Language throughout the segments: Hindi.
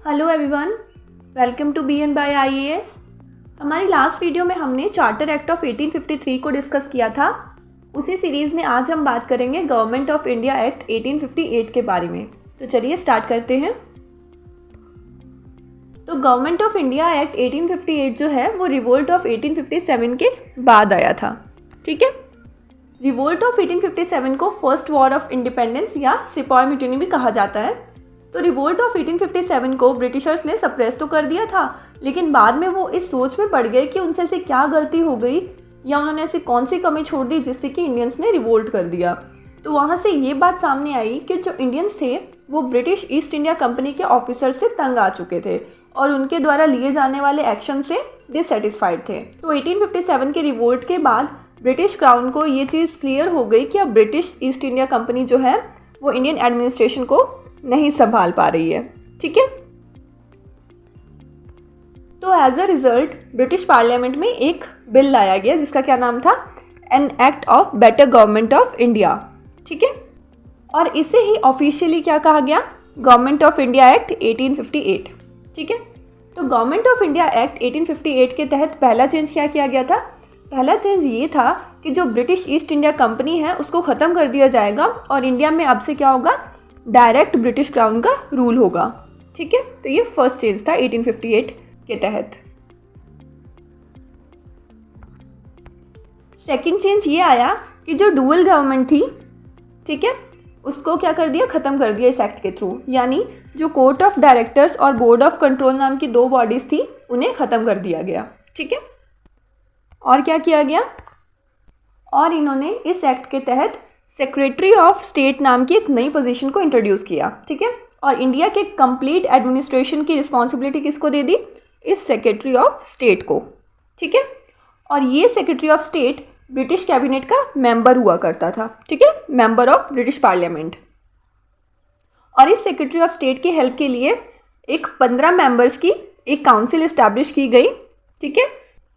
Hello everyone, welcome to BN by IAS। हमारी लास्ट वीडियो में हमने चार्टर एक्ट ऑफ 1853 को डिस्कस किया था। उसी सीरीज़ में आज हम बात करेंगे गवर्नमेंट ऑफ इंडिया एक्ट 1858 के बारे में। तो चलिए स्टार्ट करते हैं। तो गवर्नमेंट ऑफ इंडिया एक्ट 1858 जो है वो रिवोल्ट ऑफ 1857 के बाद आया था। ठीक है, रिवोल्ट ऑफ 1857 को फर्स्ट वॉर ऑफ इंडिपेंडेंस या सिपॉय म्यूटिनी भी कहा जाता है। तो रिवोल्ट ऑफ 1857 को ब्रिटिशर्स ने सप्रेस तो कर दिया था, लेकिन बाद में वो इस सोच में पड़ गए कि उनसे ऐसी क्या गलती हो गई या उन्होंने ऐसी कौन सी कमी छोड़ दी जिससे कि इंडियंस ने रिवोल्ट कर दिया। तो वहाँ से ये बात सामने आई कि जो इंडियंस थे वो ब्रिटिश ईस्ट इंडिया कंपनी के ऑफिसर से तंग आ चुके थे और उनके द्वारा लिए जाने वाले एक्शन से डिससेटिस्फाइड थे। तो 1857 के रिवोल्ट के बाद ब्रिटिश क्राउन को ये चीज़ क्लियर हो गई कि अब ब्रिटिश ईस्ट इंडिया कंपनी जो है वो इंडियन एडमिनिस्ट्रेशन को नहीं संभाल पा रही है। ठीक है, तो as a result British parliament में एक बिल लाया गया जिसका क्या नाम था, an act of better government of India. ठीक है, और इसे ही ऑफिशियली क्या कहा गया, गवर्नमेंट ऑफ इंडिया एक्ट 1858। ठीक है, तो गवर्नमेंट ऑफ इंडिया एक्ट 1858 के तहत पहला चेंज क्या किया गया था, पहला चेंज ये था कि जो ब्रिटिश ईस्ट इंडिया कंपनी है उसको ख़त्म कर दिया जाएगा और इंडिया में अब से क्या होगा, डायरेक्ट ब्रिटिश क्राउन का रूल होगा। ठीक है, तो ये फर्स्ट चेंज था 1858 के तहत। सेकंड चेंज ये आया कि जो डुअल गवर्नमेंट थी, ठीक है, उसको क्या कर दिया, ख़त्म कर दिया इस एक्ट के थ्रू। यानी जो कोर्ट ऑफ डायरेक्टर्स और बोर्ड ऑफ कंट्रोल नाम की दो बॉडीज़ थी उन्हें ख़त्म कर दिया गया। ठीक है, और क्या किया गया, और इन्होंने इस एक्ट के तहत सेक्रेटरी ऑफ स्टेट नाम की एक नई पोजीशन को इंट्रोड्यूस किया। ठीक है, और इंडिया के कंप्लीट एडमिनिस्ट्रेशन की रिस्पॉन्सिबिलिटी किसको दे दी, इस सेक्रेटरी ऑफ स्टेट को। ठीक है, और ये secretary of state British cabinet का मेंबर हुआ करता था। ठीक है, मेंबर ऑफ ब्रिटिश पार्लियामेंट। और इस सेक्रेटरी ऑफ स्टेट की हेल्प के लिए एक 15 मेंबर्स की एक काउंसिल इस्टेब्लिश की गई। ठीक है,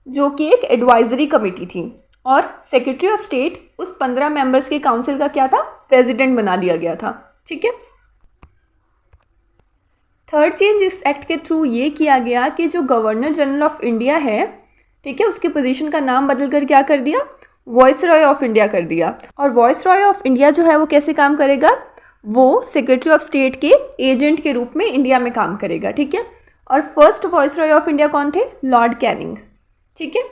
जो कि एक एडवाइजरी कमेटी थी और सेक्रेटरी ऑफ स्टेट उस 15 मेंबर्स के काउंसिल का क्या था, प्रेसिडेंट बना दिया गया था। ठीक है, थर्ड चेंज इस एक्ट के थ्रू ये किया गया कि जो गवर्नर जनरल ऑफ इंडिया है, ठीक है, उसकी पोजीशन का नाम बदल कर क्या कर दिया, वाइसरॉय ऑफ इंडिया कर दिया। और वाइसरॉय ऑफ इंडिया जो है वो कैसे काम करेगा, वो सेक्रेटरी ऑफ स्टेट के एजेंट के रूप में इंडिया में काम करेगा। ठीक है, और फर्स्ट वाइसरॉय ऑफ इंडिया कौन थे, लॉर्ड कैनिंग। ठीक है,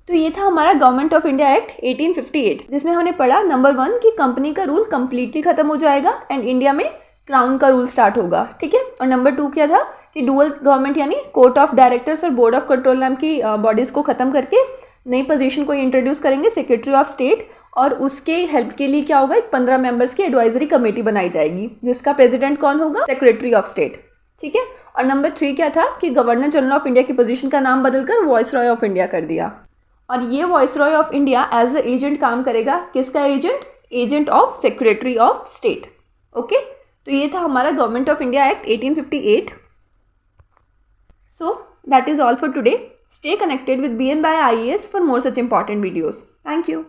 तो ये था हमारा गवर्नमेंट ऑफ इंडिया एक्ट 1858, जिसमें हमने पढ़ा नंबर 1 कि कंपनी का रूल कम्प्लीटली खत्म हो जाएगा एंड इंडिया में क्राउन का रूल स्टार्ट होगा। ठीक है, और नंबर 2 क्या था कि डुअल गवर्नमेंट यानी कोर्ट ऑफ डायरेक्टर्स और बोर्ड ऑफ कंट्रोल नाम की बॉडीज़ को ख़त्म करके नई पोजीशन को इंट्रोड्यूस करेंगे, सेक्रेटरी ऑफ स्टेट, और उसके हेल्प के लिए क्या होगा, एक 15 मेंबर्स की एडवाइजरी कमेटी बनाई जाएगी जिसका प्रेसिडेंट कौन होगा, सेक्रेटरी ऑफ स्टेट। ठीक है, और नंबर 3 क्या था कि गवर्नर जनरल ऑफ इंडिया की पोजीशन का नाम बदलकर वाइसरॉय ऑफ इंडिया कर दिया। और ये viceroy of India as a agent काम करेगा, किसका agent, agent of secretary of state. Okay, तो ये था हमारा government of India act 1858। So that is all for today. Stay connected with BN by IAS for more such important videos. Thank you.